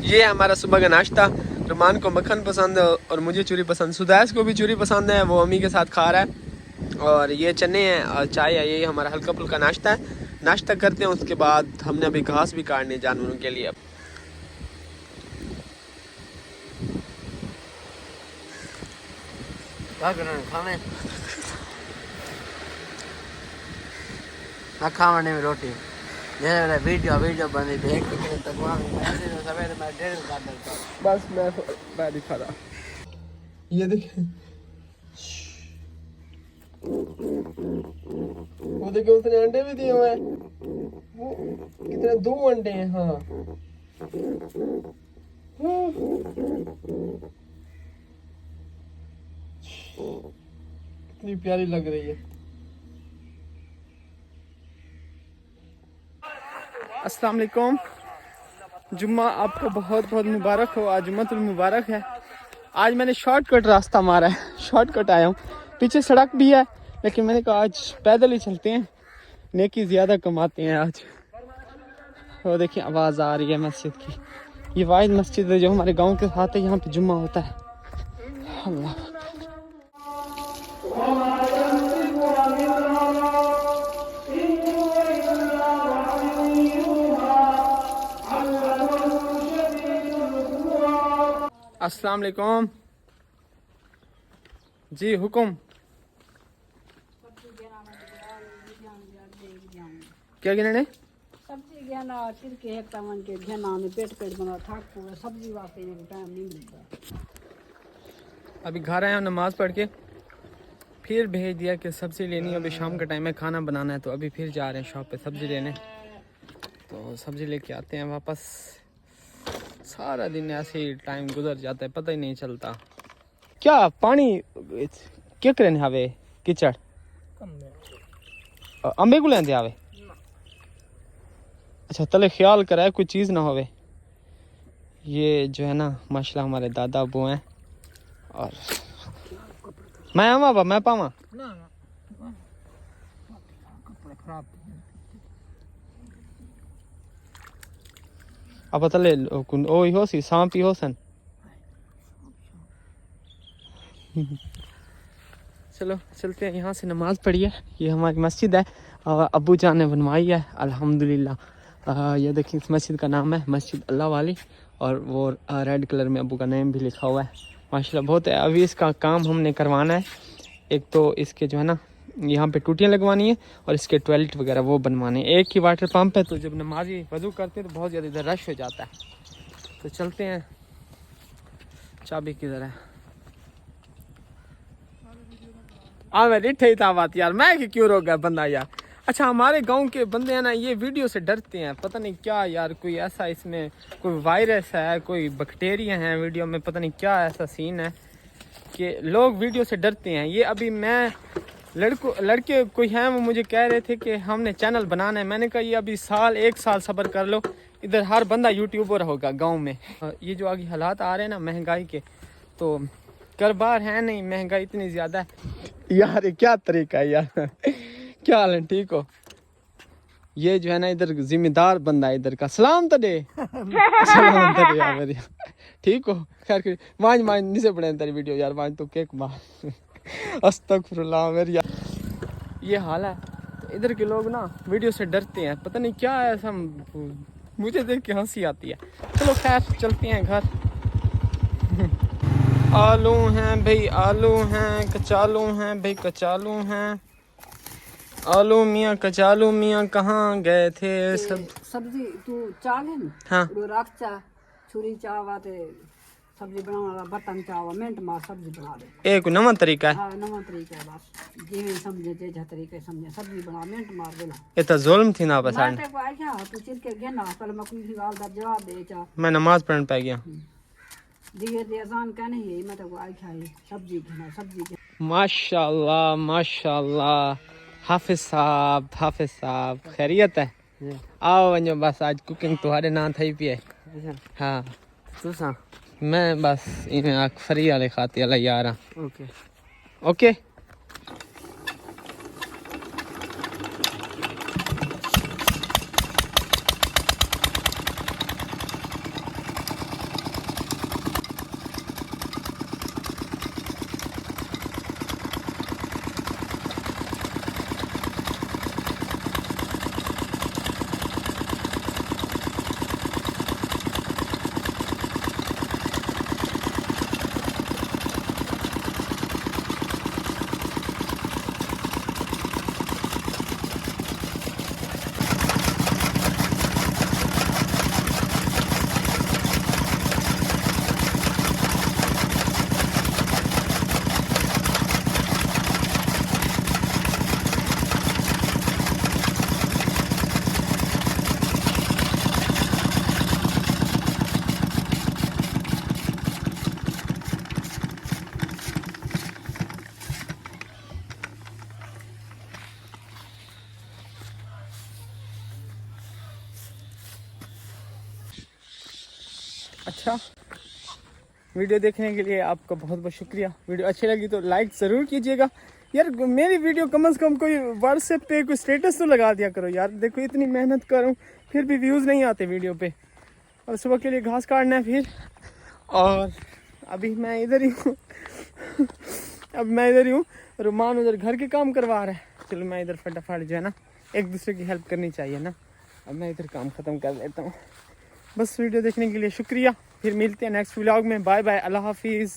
ये है हमारा सुबह का नाश्ता। रुमान को मक्खन पसंद है और मुझे चूरी पसंद, सुदैस को भी चूरी पसंद है, वो अम्मी के साथ खा रहा है। और ये चने हैं और चाय है, ये हमारा हल्का फुल्का नाश्ता है। नाश्ता करते हैं, उसके बाद हमने अभी घास भी काटनी जानवरों के लिए। खाने में रोटी वीडियो बनी देख तक सवेरे मैं डेढ़ बस मैं दिखा रहा। ये देखिए वो देखिए उसने अंडे भी दिए हुए हैं। वो कितने 2 अंडे हैं। हाँ कितनी प्यारी लग रही है। अस्सलाम वालेकुम। जुम्मा आपको बहुत बहुत मुबारक हो। आज जुम्मतुल मुबारक है। आज मैंने शॉर्टकट रास्ता मारा है, शॉर्टकट आया हूँ। पीछे सड़क भी है लेकिन मैंने कहा आज पैदल ही चलते हैं, नेकी ज़्यादा कमाते हैं आज। वो देखिए आवाज़ आ रही है मस्जिद की। ये वाहिद मस्जिद है जो हमारे गांव के साथ है, यहाँ पे जुम्मा होता है। अल्लाह अस्सलाम वालेकुम जी। हुकुम क्या गिनने? सब्जी घेना तिरके एक तमन के घेना में पेट बना थाक पूरा सब्जी वास्ते टाइम नहीं मिलता। अभी घर आया हूँ नमाज पढ़ के, फिर भेज दिया कि सब्जी लेनी है। अभी शाम का टाइम है, खाना बनाना है, तो अभी फिर जा रहे हैं शॉप पे सब्जी लेने। तो सब्जी लेके आते हैं वापस। सारा दिन ऐसे ही टाइम गुजर जाता है, पता ही नहीं चलता। क्या पानी क्या करें हवे किचड़ अंबे को लेंदे आवे। अच्छा तले ख्याल कराए कोई चीज़ ना होवे। ये जो है ना माशाल्लाह हमारे दादा अबू हैं। और मैं आवा मैं पावा अब तले ओ ही हो सी सांप ही हो सन चलो चलते हैं, यहाँ से नमाज़ पढ़ी है। ये हमारी मस्जिद है और अब्बू जान ने बनवाई है अल्हम्दुलिल्लाह। ये देखिए इस मस्जिद का नाम है मस्जिद अल्लाह वाली, और वो रेड कलर में अब्बू का नेम भी लिखा हुआ है। माशाल्लाह बहुत है। अभी इसका काम हमने करवाना है। एक तो इसके जो है ना यहाँ पे टूटियाँ लगवानी है, और इसके टॉयलेट वगैरह वो बनवाने हैं। एक ही वाटर पंप है, तो जब नमाजी वज़ू करते हैं तो बहुत ज़्यादा इधर रश हो जाता है। तो चलते हैं, चाबी किधर है? हाँ मैं डिठे ही था बात यार, मैं कि क्यों रोक गया बंदा यार। अच्छा हमारे गांव के बंदे हैं ना, ये वीडियो से डरते हैं, पता नहीं क्या यार, कोई ऐसा इसमें कोई वायरस है, कोई बैक्टीरिया है वीडियो में, पता नहीं क्या ऐसा सीन है कि लोग वीडियो से डरते हैं। ये अभी मैं लड़के कोई हैं वो मुझे कह रहे थे कि हमने चैनल बनाना है। मैंने कहा ये अभी एक साल सब्र कर लो, इधर हर बंदा यूट्यूबर होगा गाँव में। ये जो आगे हालात आ रहे हैं ना महंगाई के, तो कारोबार है नहीं, महंगाई इतनी ज़्यादा है यार। ये क्या तरीका है यार क्या हाल है, ठीक हो? ये जो है ना इधर जिम्मेदार बंदा है इधर का। सलाम तो दे सलाम तो दे यार मेरी, ठीक हो? खैर वाज नीचे पड़े तेरी वीडियो यार, वाज तो केक मार अस्तगफुरुल्लाह मेरी यार। ये हाल है। तो इधर के लोग ना वीडियो से डरते हैं, पता नहीं क्या है ऐसा, मुझे देख के हंसी आती है। चलो खैर चलते हैं घर। आलू हैं भाई, आलू हैं, कचालू हैं भाई, कचालू हैं। आलू मियाँ कचालू मियाँ कहाँ गए थे सब? सब्जी तू चाल है ना, हाँ वो रख चा छुरी चावा ते सब्जी बनावा, बटन चावा मिनट मार सब्जी बना दे। एक नवा तरीका है। हाँ नवा तरीका है, बस जिवें समझे जे तरीके समझे सब्जी बना मिनट मार देना। ये तो जुल्म थी ना बस। मैं को आया तू चिर के गया ना, पर मैं कोई सवाल दा जवाब दे चा, मैं नमाज पढ़ने पे गया। दिए दे अजान कहने ही मैं तो आया है सब्जी घेना सब्जी। माशाल्लाह माशाल्लाह, हाफिज साहब खैरियत है? आओ वञो, बस आज कुकिंग तुम्हारे ना थी पी है। हाँ तुसा मैं बस इन्हें आख फ्री वाले खाते वाला यार। ओके ओके अच्छा, वीडियो देखने के लिए आपका बहुत बहुत शुक्रिया। वीडियो अच्छी लगी तो लाइक ज़रूर कीजिएगा यार। मेरी वीडियो कम से कम कोई व्हाट्सएप पे कोई स्टेटस तो लगा दिया करो यार। देखो इतनी मेहनत करूँ फिर भी व्यूज़ नहीं आते वीडियो पे। और सुबह के लिए घास काटना है फिर, और अभी मैं इधर ही हूँ अब मैं इधर ही हूँ, रुमान उधर घर के काम करवा रहा है। चलो मैं इधर फटाफट जो है ना, एक दूसरे की हेल्प करनी चाहिए ना। अब मैं इधर काम ख़त्म कर लेता हूँ। बस वीडियो देखने के लिए शुक्रिया, फिर मिलते हैं नेक्स्ट व्लॉग में। बाय बाय, अल्लाह हाफिज़।